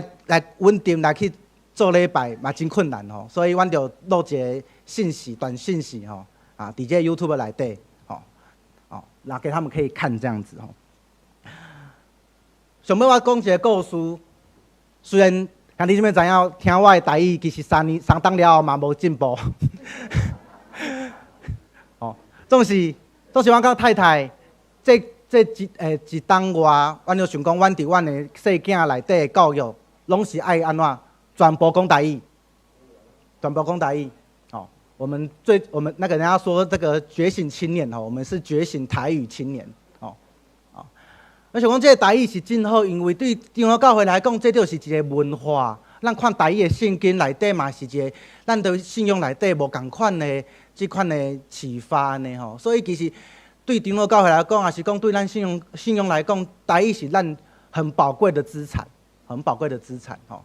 稳定来去做礼拜嘛真困难吼，所以阮就录一个信息、短信息吼，伫这 YouTube 内底吼，然后给他们可以看这样子吼。想要我讲一个故事，虽然兄弟姊妹知影听我的台语，其实3档了后嘛无进步，哦，总是阮甲太太，这一档外，阮就想讲，阮伫阮的细囝内底的教育，拢是爱安怎，全部讲台语，全部讲台语。哦，我们那个人家说这个觉醒青年哦，我们是觉醒台语青年。我想讲，这个台语是真好，因为对中央教会来讲，这就是一个文化。咱看台语的圣经内底嘛，是一个咱对信仰内底无共款的这款的启发呢吼。所以其实对中央教会来讲，也是讲对咱信仰来讲，台语是咱很宝贵的资产，很宝贵的资产吼。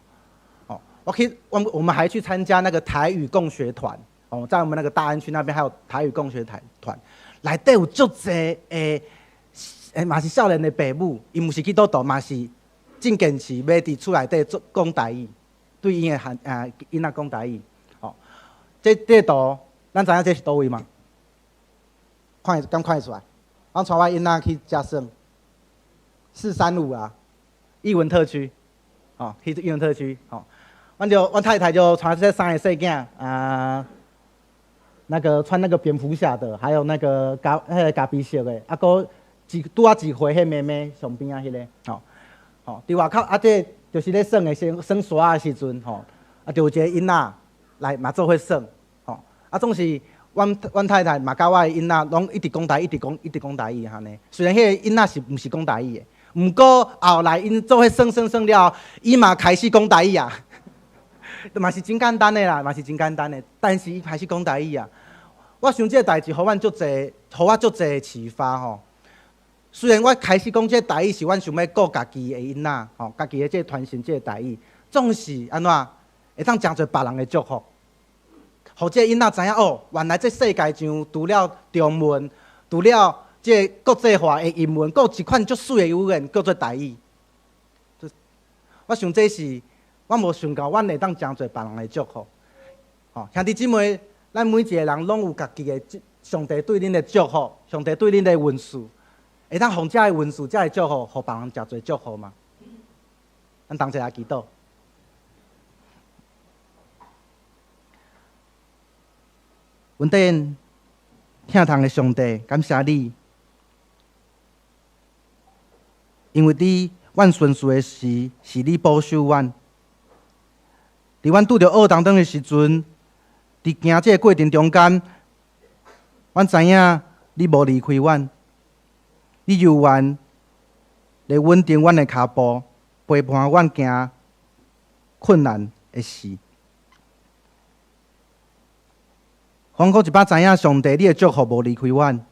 我们还去参加那个台语共学团哦，在我们那个大安区那边还有台语共学团，内底有足侪嘛是少年的爸母，伊毋是基督徒，嘛是真坚持要伫厝内底讲台语，对因的囡仔讲台语。哦，这图咱知影这是倒位吗？敢看得出来？我带我囡仔去嘉盛435啊，艺文特区，哦，去艺文特区，哦，阮太太就带这3个细囝那个穿那个蝙蝠侠的，还有那个咖啡色的，搁拄啊一回迄妹妹上边啊迄个，伫外口这就是咧耍的耍沙的时阵，就有一个囡仔来嘛做伙耍，总是阮太太嘛甲我的囡仔拢一直讲台语，一直讲台语呢。虽然迄个囡仔是毋是讲台语的，毋过后来因做伙耍了，伊嘛开始讲台语啊。嘛是真简单的啦，嘛是真简单的。但是伊开始讲台语啊，我想这个代志，互我足侪启发吼。虽然我开始讲这个台语是阮想要顾家己的囡仔，吼，家己的这个传承这个台语，总是安怎会当诚侪别人的祝福，互这个囡仔知影哦，原来这世界上除了中文，除了这个国际化的英文，还有一款足水的语言叫做台语。我想这是我无想到，阮会当诚侪别人的祝福。吼，兄弟姊妹，咱每一个人拢有家己的上帝对恁的祝福，上帝对恁的恩赐。会当奉这个文字、这个祝福，互别人诚侪祝福吗？咱同齐来祈祷。阮顶疼痛的上帝，感谢你，因为伫阮顺遂的时，是你保守阮；伫阮拄着恶当当的时阵，伫行这个过程中间，阮知影你无离开阮。你犹原来稳定阮的脚步，陪伴阮行困难的事。阮阁一摆知影，上帝你的祝福无离开阮。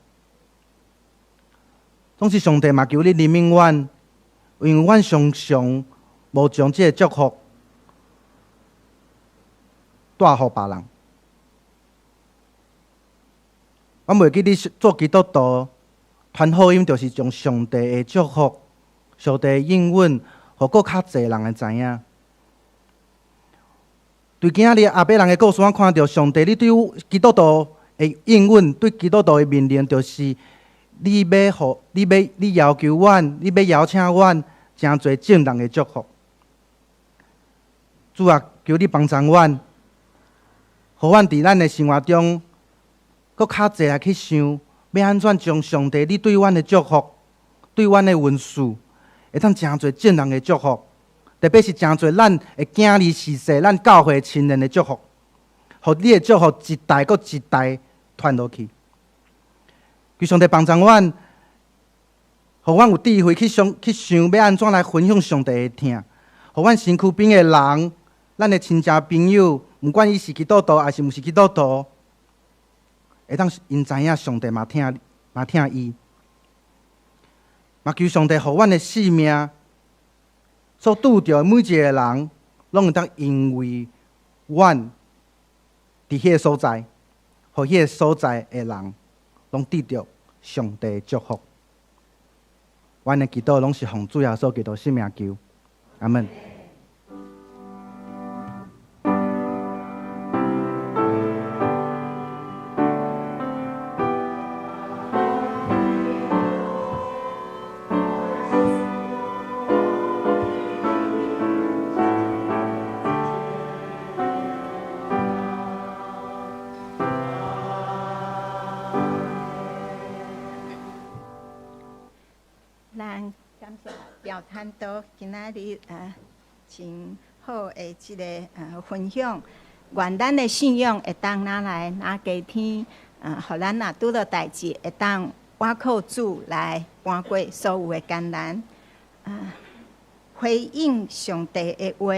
总是上帝嘛求你怜悯阮，因为阮常常无将这个祝福带予别人。阮袂记你做基督徒。传福音就是将上帝的祝福、上帝的应允，互搁较侪人会知影。对今仔日后尾人的故事，我看到上帝，你对基督徒的应允，对基督徒的命令，就是你要求阮，你要邀请阮，诚侪正当的祝福。主啊，求你帮助阮，互阮伫咱的生活中，搁较侪来去想。要安怎将上帝你对阮的祝福、对阮的恩赐，会当诚侪正人的祝福，特别是诚侪咱会经历世世咱教会亲人的祝福，互你的祝福一代搁一代传落去。求上帝帮助阮，互阮有智慧去想要安怎来分享上帝的疼，互阮身躯边的人、咱的亲戚朋友，毋管伊是基督徒还是毋是基督徒。会当因知影上帝嘛疼伊，嘛求上帝互阮的性命所拄着每一个人，拢会当因为阮伫迄个所在，互迄个所在的人，拢得到上帝的祝福。阮的祈祷拢是奉主耶稣基督圣名求，阿门。咱感谢姚探导今仔日真好的这个分享，愿咱的信仰会当拿来拿家天，互咱若拄到代志会当倚靠主来搬过所有的艰难，回应上帝的话。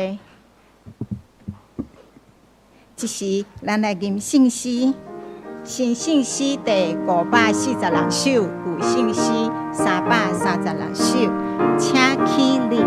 这时，咱来念圣诗。新圣诗第546首，旧圣诗336首，请起立。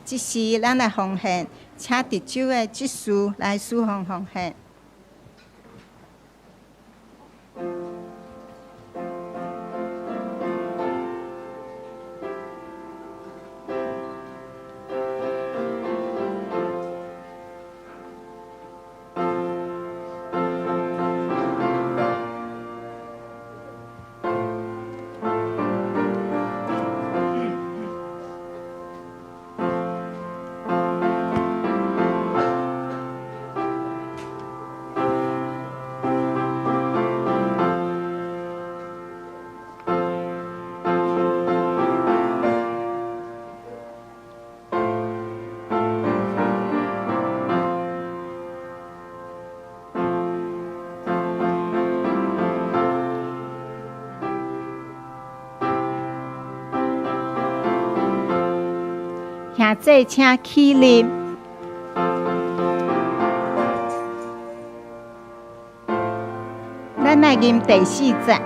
即时咱来奉献，请伫酒的即事来侍奉奉献。兄弟，请起立。咱来吟第4节。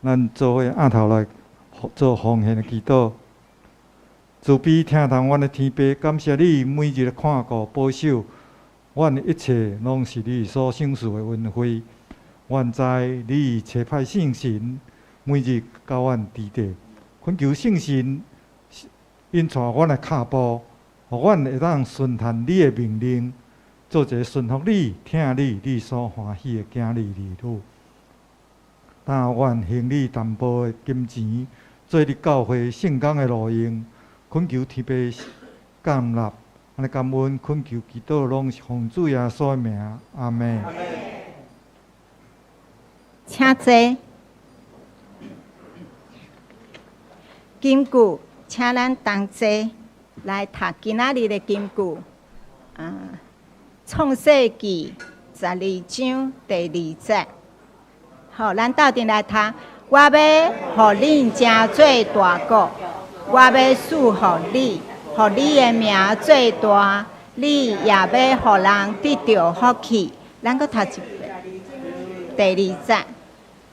咱做伙额头来做奉献的祈祷。慈悲听从阮的天父，感谢你每日看顾保守，阮的一切拢是你所赏赐的恩惠。愿知你差派圣神每日教阮指点，恳求圣神引带阮的脚步，互阮会当顺从你的命令，做一个顺服你、听你所欢喜的囝儿儿女。但愿行你淡薄的金钱，做你教会圣工的路用，恳求天父感纳，安尼感恩恳求祈祷，拢是奉主耶稣的名，阿门。请坐。金句，请咱同齐来读今仔日的金句。创世纪12章第2节。好，咱斗阵来读。我要互恁成做大国，我要赐互你，互你的名做大，你也要互人得到福气。咱搁读一遍。第2节。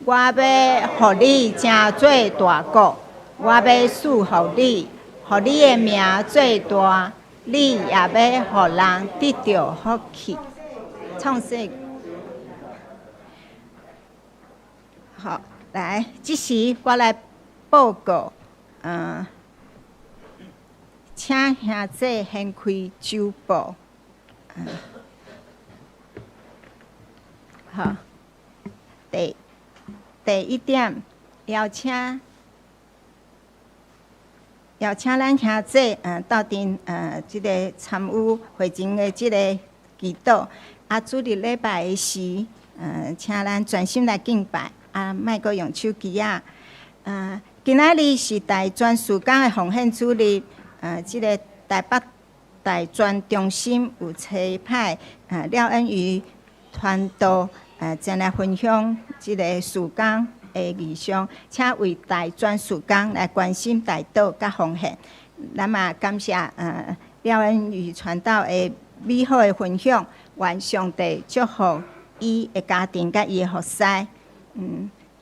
我要互你成做大国，我要赐互你，互你的名做大，你也要互人得到福气。创世。好，来，即时我来报告，请兄弟掀开周报，好，第1点，邀请咱兄弟，斗阵，即个参与会前的即个祈祷，主日礼拜的时，请咱专心来敬拜。莫阁用手机啊！今仔日是大专事工的奉献主日，即个台北大专中心有差派廖恩瑜传道，前来分享即个事工的意向，请为大专事工来关心大道甲奉献。咱嘛感谢廖恩瑜传道的美好的分享，愿上帝祝福伊的家庭甲伊的服侍。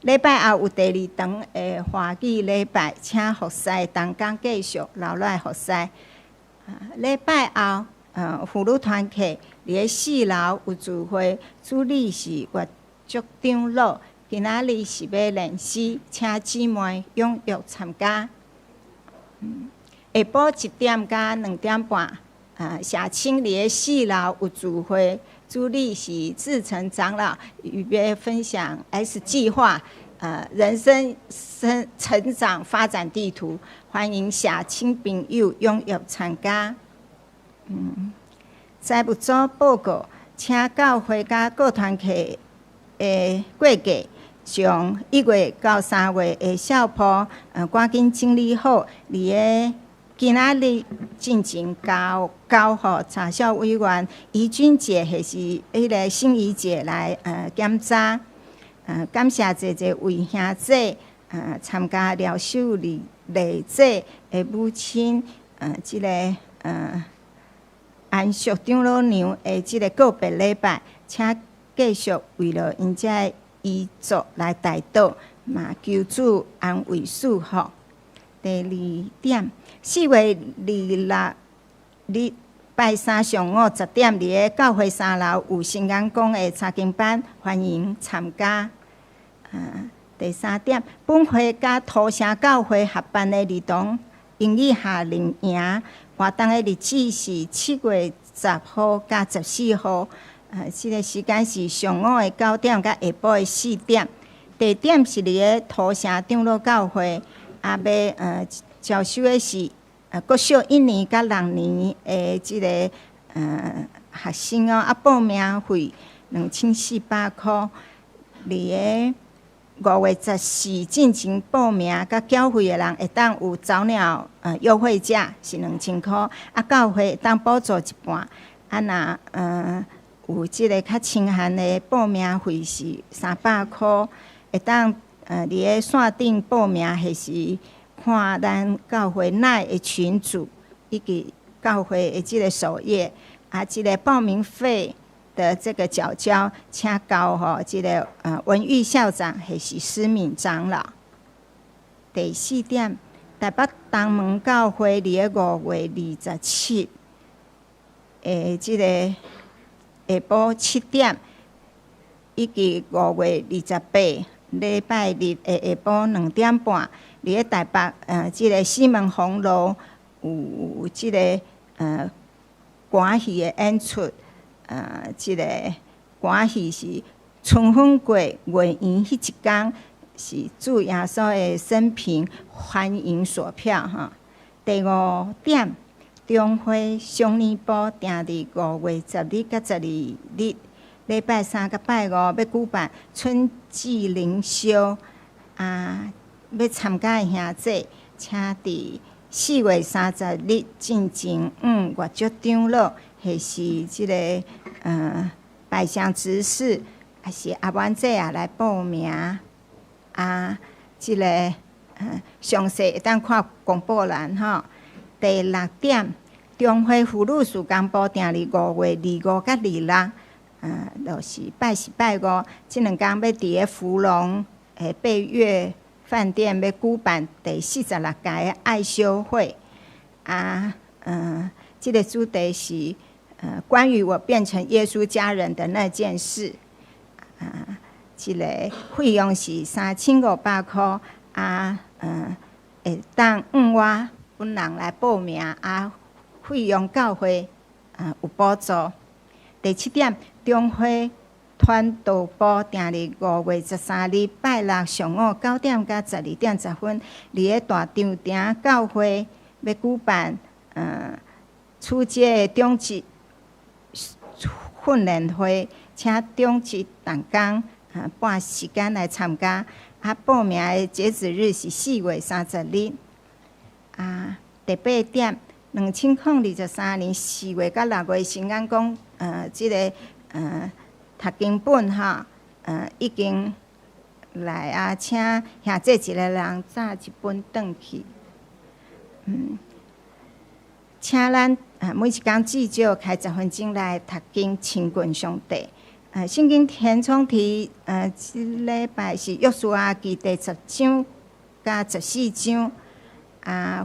礼拜后有第2堂的华语礼拜，请服侍同工继续留来服侍。礼拜后，妇女团契伫个4楼有聚会，主理是岳竹长老，今仔日是要练诗，请姊妹踊跃参加。下晡1点到2点半，社青伫个4楼有聚会。主理是志成长老，预备分享 S 计划，人生成长发展地图，欢迎社青朋友踊跃参加。财务组报告，请教会甲各团契的过节，从1月到3月的校铺，赶紧整理好，伫个今仔日进前交互查校委员怡君姐还是迄个心怡姐来检查。感谢侪侪位兄姐参加疗秀丽姐的母亲即个安淑长老娘的即个告别礼拜，请继续为了因遮的遗族来代祷，嘛求主安慰赐福。第二点，4月26日拜三上午10点，伫个教会3楼有新眼光的查经班，欢迎参加。第3点，本会甲土城教会合办的儿童英语夏令营，活动的日子是7月10号甲14号。这个时间是上午的9点甲下晡的4点。地点是伫个土城长老教会，要招收的是国小1年甲6年的即个学生哦，报名费2400块。伫个5月14进前报名甲缴费的人会当有早鸟优惠价是2000块，教会会当补助一半。若有即个较清寒的报名费是300块，会当伫个线顶报名，还是看咱教会内的群组以及教会的即个首页即个报名费的这个缴交，请交即个文玉校长还是施敏长老。第4点，台北东门教会伫个5月27日即个下晡7点，以及5月28礼拜日的下晡2点半，伫个台北即个西门红楼有即个歌戏的演出。即个歌戏是春分过月圆迄一天，是主耶稣的生平欢迎锁票哈。第5点，中会双年部定伫5月10日甲12日，礼拜3甲拜5要举办春季灵修要参加的兄弟，请伫4月30日进前月祝长老。还是即个拜香执事，还是阿元姐来报名即个详细会当看公布栏吼。第6点，中会妇女事工部定伫5月25甲26，就是拜4拜5，即2天要伫个福隆贝悦饭店要举办第46届的爱修会即个主题是。关于我变成耶稣家人的那件事，即个费用是3500块，会当5月本人来报名，费用教会有补助。第7点，中会传道部定伫5月13日拜6上午9点甲12点10分，伫个大场埕教会要举办初阶的中级训练会，请中级同工半时间来参加。报名的截止日是4月30日。第8点，2023年4月甲6月新眼光即个读经本已经来请兄弟一个人载一本转去。请咱每一天至少开10分钟来读经亲近上帝。圣经填充题即礼拜是约书亚记第10章甲14章。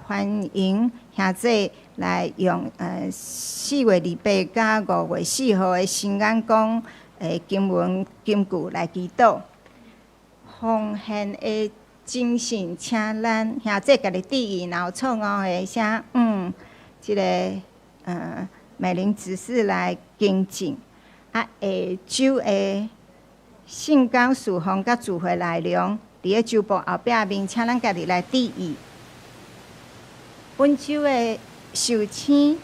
欢迎兄弟来用4月28甲5月4號的新眼光經文金句來祈禱。奉獻的精神，請咱兄弟家己第2，然後錯誤的寫即個美玲執事來更正。下週的聖講事項甲聚會內容，佇個週報後壁面，請咱家己來第2。本週的受請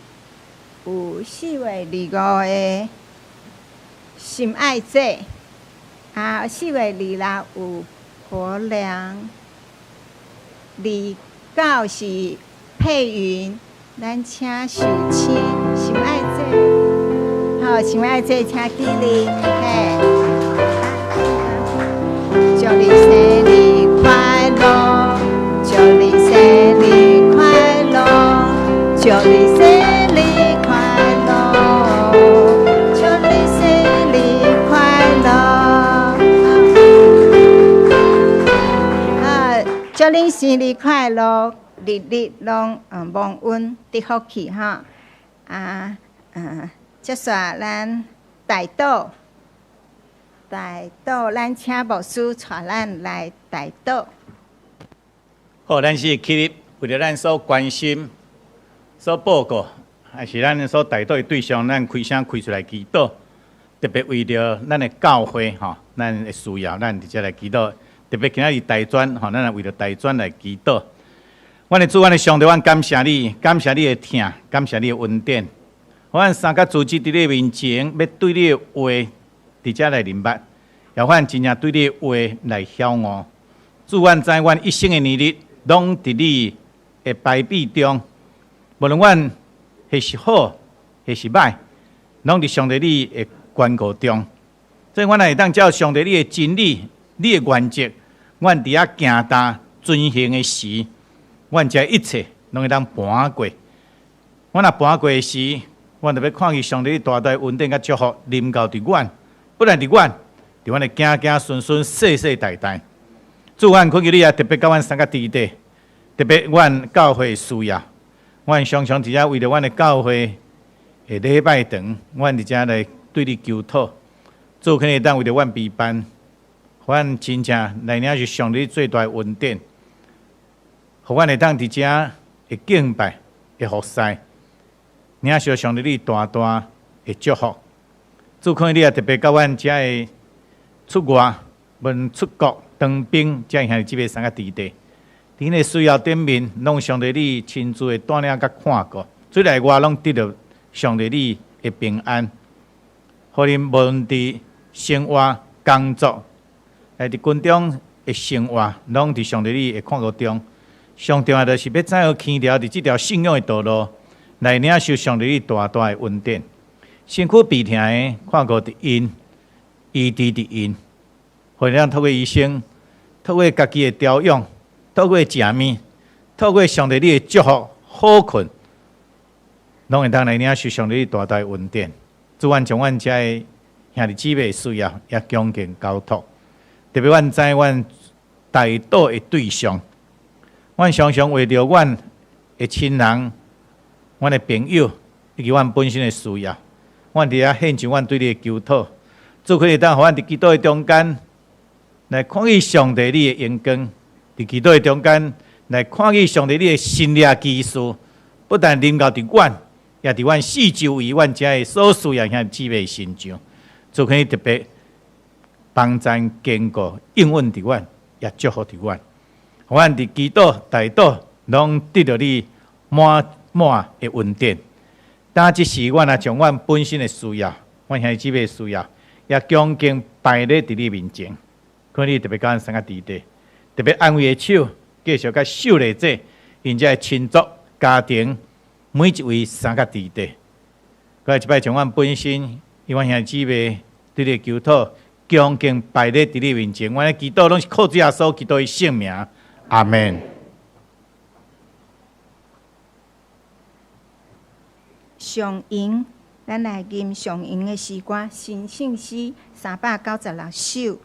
有4月25的心愛節，4月26有婆娘，29是佩云，咱请受请，心爱者，好，心爱者请起立，嘿，祝你生日快乐，祝你生日快乐，祝你生日快乐，祝你生日快乐，祝你生日快乐。日日拢蒙恩得福气哈接续咱大道，咱请牧师带咱来大道。好，咱是起立，为了咱所关心、所报告，还是咱所带到的对象，咱开声开出来祈祷。特别为了咱的教会吼，咱的需要，咱直接来祈祷。特别今仔日大专吼，咱为了大专来祈祷。阮的主，阮的上帝，阮感谢你，感谢你的听，感谢你的恩典。阮三甲组织伫你面前，要对你的话直接来明白，也阮真正对你的话来晓悟。主，阮知阮一生的年日，拢伫你的排比中，无论阮或是好，或是歹，拢伫上帝你的关顾中。所以，阮会当照上帝你的真理、你的原则，阮伫遐行踏遵行的时。阮这一切拢会当搬过。阮若搬过时，阮特别看见上帝大大恩典甲祝福临到伫阮，不但伫阮，伫阮的子子孙孙世世代代。主，阮恳求你也特别甲阮三个弟弟，特别阮教会需要，阮常常伫遮为了阮的教会的礼拜堂，阮伫遮来对你求讨。主，肯定当为了阮备办，阮真正来领是上帝最大的恩典。互阮会当伫遮会敬拜，会服侍，领受上帝你大大的祝福。主，可能你也特别甲阮遮的出外、问出国当兵，遮兄弟姊妹三个弟弟，伫个需要顶面，拢上帝你亲自的带领甲看顾，最内外拢得到上帝你的平安。互恁无论伫生活、工作，伫军中的生活，拢伫上帝你的看顾中。上重要就是要怎样牵条伫这条信仰的道路，来领受上帝大大的恩典。身躯病痛的，看顾伫因，医治伫因，互咱透过医生，透过家己的调养，透过食物，透过上帝的祝福、好困，拢会当来领受上帝大大的恩典。主，愿将阮遮的兄弟姊妹需要也恭敬交托，特别阮知阮大道的对象。阮常常为着阮的亲人、阮的朋友以及阮本身的需要，阮伫遐献上阮对你的求讨。主，可以当互阮伫基督的中间来看见上帝你的荣光，伫基督的中间来看见上帝你的新力技术，不但临到伫阮，也伫阮四周围阮遮的所需要兄弟姊妹身上。主，可以特别帮助坚固应允伫阮，也祝福伫阮。阮伫基督大道，拢得到你满满的恩典。当即时，阮也将阮本身的需要，阮兄弟姊妹的需要，也恭敬摆咧伫你面前。可你特别甲咱三个弟弟，特别安慰的手，继续甲受礼者，因遮亲族、家庭，每一位三个弟弟。佮一摆将阮本身，因阮兄弟姊妹对你求讨，恭敬摆咧伫你面前。阮的祈祷拢是靠主耶稣基督的圣名。阿门。上营，咱来吟上营的诗歌，新圣诗396首。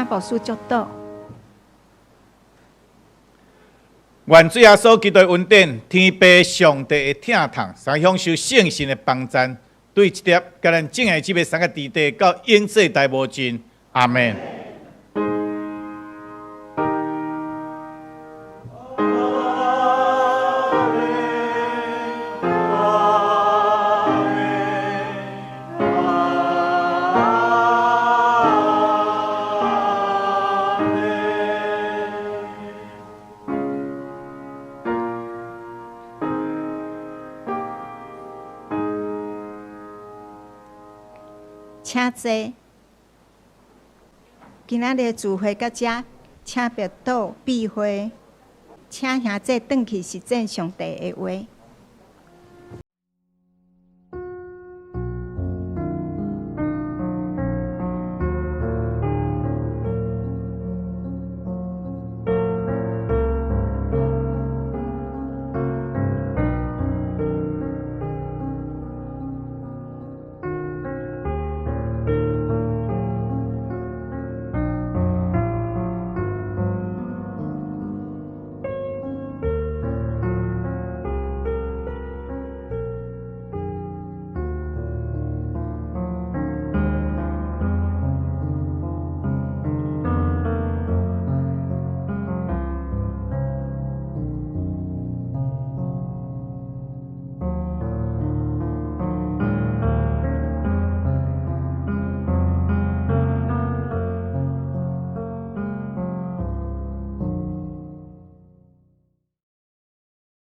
牧师祝祷。愿主耶稣基督的恩典、天父上帝的疼痛，三享受圣神的帮赞，对一碟甲咱正爱姊妹三个弟弟到永世大无尽。阿门。请坐。今仔日聚会到遮，请别祷闭会，请兄弟转去实践上帝的话。